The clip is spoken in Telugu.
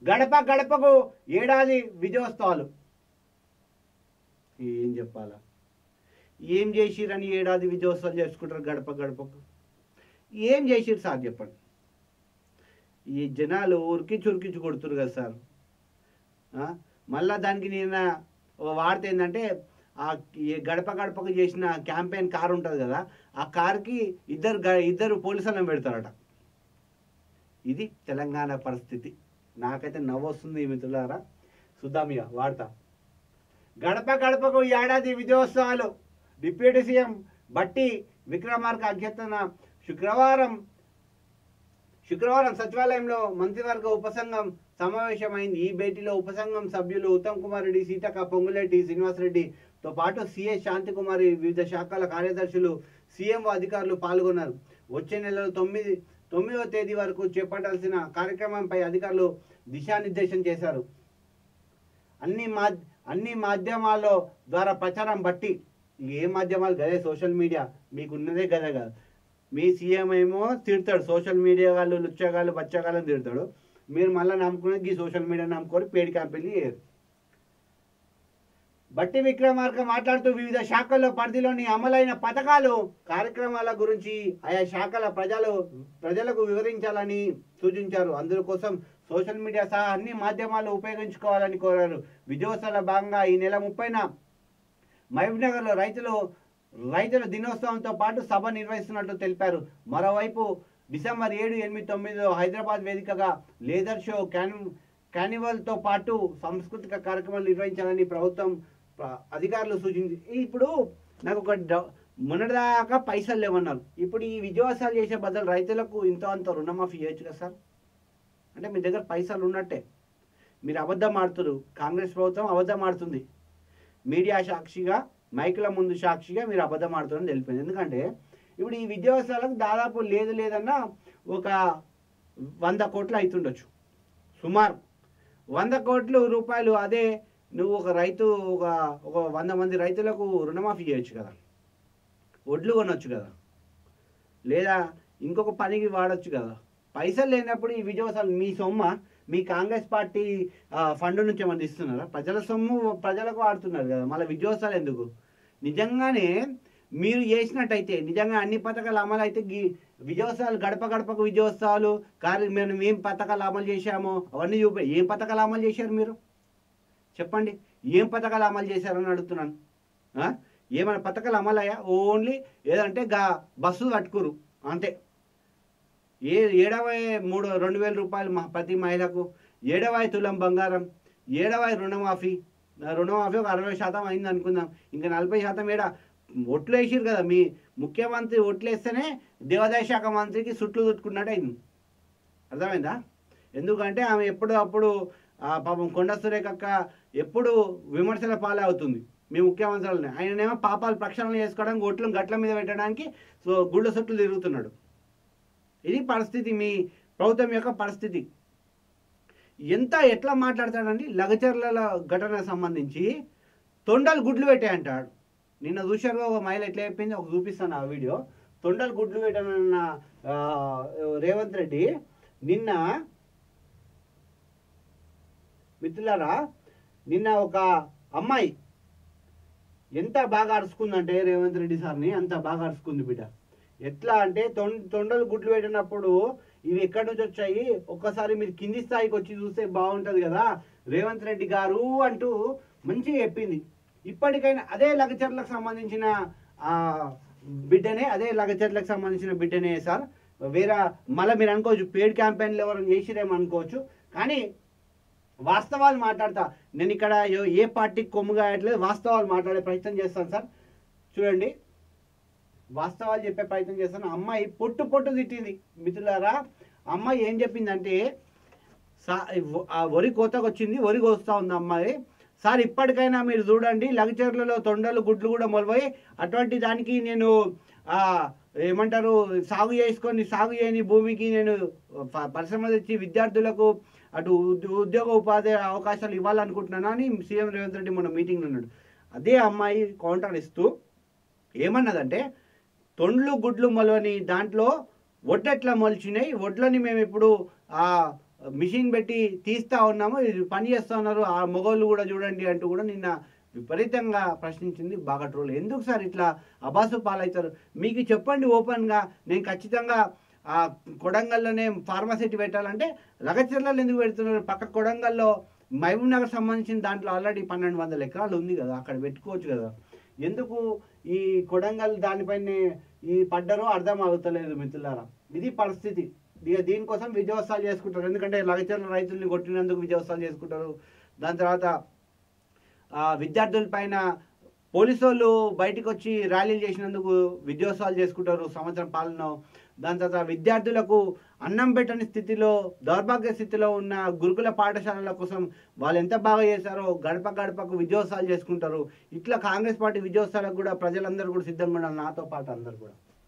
గడప గడపకు ఏడాది విజయోత్సవాలు. ఏం చెప్పాలా? ఏం చేసిరని ఏడాది విజయోత్సవాలు చేసుకుంటారు గడప గడపకు? ఏం చేసిరు సార్ చెప్పండి. ఈ జనాలు ఉరికించి కొడుతురు కదా సార్. మళ్ళా దానికి నేను వార్త ఏంటంటే గడప గడపకు చేసిన క్యాంపెయిన్ కార్ ఉంటుంది కదా, ఆ కార్కి ఇద్దరు పోలీసులను పెడతారట. ఇది తెలంగాణ పరిస్థితి. నాకైతే నవ్వు వస్తుంది మిత్రులారా. చూద్దాం ఇక వార్త. గడప గడపకు ఏడాది విజయోత్సవాలు. డిప్యూటీ సీఎం బట్టి విక్రమార్క అధ్యక్షతన శుక్రవారం సచివాలయంలో మంత్రివర్గ ఉపసంఘం సమావేశమైంది. ఈ భేటీలో ఉపసంఘం సభ్యులు ఉత్తమ్ కుమార్ రెడ్డి, సీతక్క, పొంగులేటి శ్రీనివాసరెడ్డితో పాటు సిఎస్ శాంతికుమారి, వివిధ శాఖల కార్యదర్శులు, సీఎంఓ అధికారులు పాల్గొన్నారు. వచ్చే నెలలో 9వ తేదీ వరకు చేపట్టాల్సిన కార్యక్రమంపై అధికారులు దిశానిర్దేశం చేశారు. అన్ని మాధ్యమాల్లో ద్వారా ప్రచారం బట్టి, ఏ మాధ్యమాలు గదే సోషల్ మీడియా మీకున్నదే గదే కదా. మీ సీఎం ఏమో తిడతాడు, సోషల్ మీడియా వాళ్ళు లుచ్చగాళ్ళు బచ్చగాళ్ళని తిడతాడు. మీరు మళ్ళీ నమ్ముకునేది ఈ సోషల్ మీడియా నమ్ముకొని పేడ్ క్యాంపెయిన్ చేయరు. బట్టి విక్రమార్క మాట్లాడుతూ వివిధ శాఖల్లో పరిధిలోని అమలైన పథకాలు, కార్యక్రమాల గురించి ఆయా శాఖల ప్రజలకు వివరించాలని సూచించారు. అందుకోసం సోషల్ మీడియా సహా అన్ని మాధ్యమాలు ఉపయోగించుకోవాలని కోరారు. విజయోత్సవాల భాగంగా ఈ నెల 30న మహబూబ్నగర్లో రైతుల దినోత్సవంతో పాటు సభ నిర్వహిస్తున్నట్లు తెలిపారు. మరోవైపు డిసెంబర్ 7, 8, 9 హైదరాబాద్ వేదికగా లేదర్ షో, కార్నివల్తో పాటు సాంస్కృతిక కార్యక్రమాలు నిర్వహించాలని ప్రభుత్వం అధికారులు సూచించి. ఇప్పుడు నాకు ఒక మొన్నటిదాకా పైసలు లేవన్నారు. ఇప్పుడు ఈ విజయోత్సవాలు చేసే బదులు రైతులకు ఇంతో అంత రుణమాఫీ చేయొచ్చు కదా సార్. అంటే మీ దగ్గర పైసలు ఉన్నట్టే. మీరు అబద్ధం ఆడుతున్నారు. కాంగ్రెస్ ప్రభుత్వం అబద్ధం ఆడుతుంది. మీడియా సాక్షిగా, మైకుల ముందు సాక్షిగా మీరు అబద్ధం ఆడుతున్నారని తెలిపింది. ఎందుకంటే ఇప్పుడు ఈ విద్యావసరాలకు దాదాపు లేదన్నా ఒక 100 కోట్లు అవుతుండొచ్చు సుమారు. 100 కోట్ల రూపాయలు. అదే నువ్వు ఒక రైతు ఒక 100 మంది రైతులకు రుణమాఫీ చేయొచ్చు కదా, వడ్లు కొనొచ్చు కదా, లేదా ఇంకొక పనికి వాడచ్చు కదా. పైసలు లేనప్పుడు ఈ విజయోత్సవాలు మీ సొమ్మ, మీ కాంగ్రెస్ పార్టీ ఫండ్ నుంచి ఏమన్నా ఇస్తున్నారా? ప్రజల సొమ్ము ప్రజలకు వాడుతున్నారు కదా, మళ్ళీ విజయోత్సవాలు ఎందుకు? నిజంగానే మీరు చేసినట్టయితే, నిజంగా అన్ని పథకాలు అమలు అయితే విజయోత్సవాలు, గడప గడపకు విజయోత్సవాలు, మేము ఏం పథకాలు అమలు చేశామో అవన్నీ ఏం పథకాలు అమలు చేశారు మీరు చెప్పండి. ఏం పథకాలు అమలు చేశారని అడుగుతున్నాను. ఏమైనా పథకాలు అమలయ్యా? ఓన్లీ ఏదంటే బస్సు కట్టుకురు అంతే. 2,000 రూపాయలు ప్రతి మహిళకు, 7,000 తులం బంగారం, 7,000 రుణమాఫీ ఒక 60% అయింది అనుకుందాం. ఇంకా 40% ఏడా ఒట్లు వేసిరు కదా. మీ ముఖ్యమంత్రి ఒట్లు వేస్తేనే దేవాదాయ శాఖ మంత్రికి సుట్లు చుట్టుకున్నట్టు అయింది. అర్థమైందా? ఎందుకంటే ఆమె అప్పుడు పాపం కొండ సురేఖక్క ఎప్పుడు విమర్శల పాలే అవుతుంది మీ ముఖ్యమంత్రులని. ఆయననేమో పాపాలు ప్రక్షాళన చేసుకోవడానికి ఒట్లు గట్ల మీద పెట్టడానికి గుళ్ళ సుట్లు తిరుగుతున్నాడు. ఇది పరిస్థితి, మీ ప్రభుత్వం యొక్క పరిస్థితి. ఎట్లా మాట్లాడతాడండి. లగచర్ల ఘటనకు సంబంధించి తొండలు గుడ్లు పెట్టాయంటాడు. నిన్న చూశారుగా ఒక మహిళ ఎట్లా చెప్పింది, ఒక చూపిస్తాను ఆ వీడియో. తొండలు గుడ్లు పెట్టానన్న రేవంత్ రెడ్డి నిన్న, మిత్రులారా, నిన్న ఒక అమ్మాయి ఎంత బాగా అరుచుకుందంటే రేవంత్ రెడ్డి సార్ని అంత బాగా అరుచుకుంది బిడ్డ. ఎట్లా అంటే తొండలు గుడ్లు పెట్టినప్పుడు ఇవి ఎక్కడి నుంచి వచ్చాయి, ఒక్కసారి మీరు కింది స్థాయికి వచ్చి చూస్తే బాగుంటుంది కదా రేవంత్ రెడ్డి గారు అంటూ మంచిగా చెప్పింది. ఇప్పటికైనా అదే లగచర్లకు సంబంధించిన బిడ్డనే సార్. వేరే మళ్ళీ మీరు అనుకోవచ్చు పేడ్ క్యాంపెయిన్లు ఎవరైనా చేసిరేమో అనుకోవచ్చు. కానీ వాస్తవాలు మాట్లాడతా. నేను ఇక్కడ ఏ పార్టీకి కొమ్ముగా అయ్యట్లేదు, వాస్తవాలు మాట్లాడే ప్రయత్నం చేస్తాను సార్. చూడండి, వాస్తవాలు చెప్పే ప్రయత్నం చేస్తాను. అమ్మాయి పొట్టు తిట్టింది మిత్రులారా. అమ్మాయి ఏం చెప్పిందంటే, వరి కోతకు వచ్చింది, వరి కోస్తా ఉంది అమ్మాయి. సార్ ఇప్పటికైనా మీరు చూడండి, లగచర్లలో తొండలు గుడ్లు కూడా మొలవై, అటువంటి దానికి నేను ఏమంటారు సాగు చేయని భూమికి నేను పరిశ్రమ తెచ్చి విద్యార్థులకు అటు ఉద్యోగ ఉపాధి అవకాశాలు ఇవ్వాలనుకుంటున్నాను అని సీఎం రేవంత్ రెడ్డి మొన్న మీటింగ్లో అన్నాడు. అదే అమ్మాయి కౌంటర్ ఇస్తూ ఏమన్నదంటే, తొండ్లు గుడ్లు మొలవని దాంట్లో వడ్లెట్లా మొలిచినాయి, వడ్లని మేము ఇప్పుడు మిషన్ పెట్టి తీస్తా ఉన్నాము, ఇది పని చేస్తా ఉన్నారు, ఆ మొగోళ్ళు కూడా చూడండి అంటూ కూడా నిన్న విపరీతంగా ప్రశ్నించింది. బాగా ట్రోల్. ఎందుకు సార్ ఇట్లా అబాసు పాలవుతారు? మీకు చెప్పండి ఓపెన్గా, నేను ఖచ్చితంగా ఆ కొడంగల్లోనే ఫార్మసిటీ పెట్టాలంటే లగచర్లలో ఎందుకు పెడుతున్నారు? పక్క కొడంగల్లో మహబూబ్ నగర్ సంబంధించిన దాంట్లో ఆల్రెడీ 1200 ఎకరాలు ఉంది కదా, అక్కడ పెట్టుకోవచ్చు కదా. ఎందుకు ఈ కొడంగల్ దానిపైన ఈ పడ్డరో అర్థం అవుతలేదు మిత్రులారా. ఇది పరిస్థితి. ఇక దీనికోసం విజయోత్సవాలు చేసుకుంటారు. ఎందుకంటే లగచర్ల రైతుల్ని కొట్టినందుకు విజయోత్సవాలు చేసుకుంటారు. దాని తర్వాత విద్యార్థుల పైన పోలీసు వాళ్ళు బయటకు వచ్చి ర్యాలీలు చేసినందుకు విజయోత్సవాలు చేసుకుంటారు సంవత్సరం పాలన. దాని తర్వాత విద్యార్థులకు అన్నం పెట్టని స్థితిలో, దౌర్భాగ్య స్థితిలో ఉన్న గురుకుల పాఠశాలల కోసం వాళ్ళు ఎంత బాగా చేశారో గడప గడపకు విజయోత్సవాలు చేసుకుంటారు. ఇట్లా కాంగ్రెస్ పార్టీ విజయోత్సవాలకు కూడా ప్రజలందరూ కూడా సిద్ధంగా ఉన్నారు, నాతో పాటు అందరు కూడా.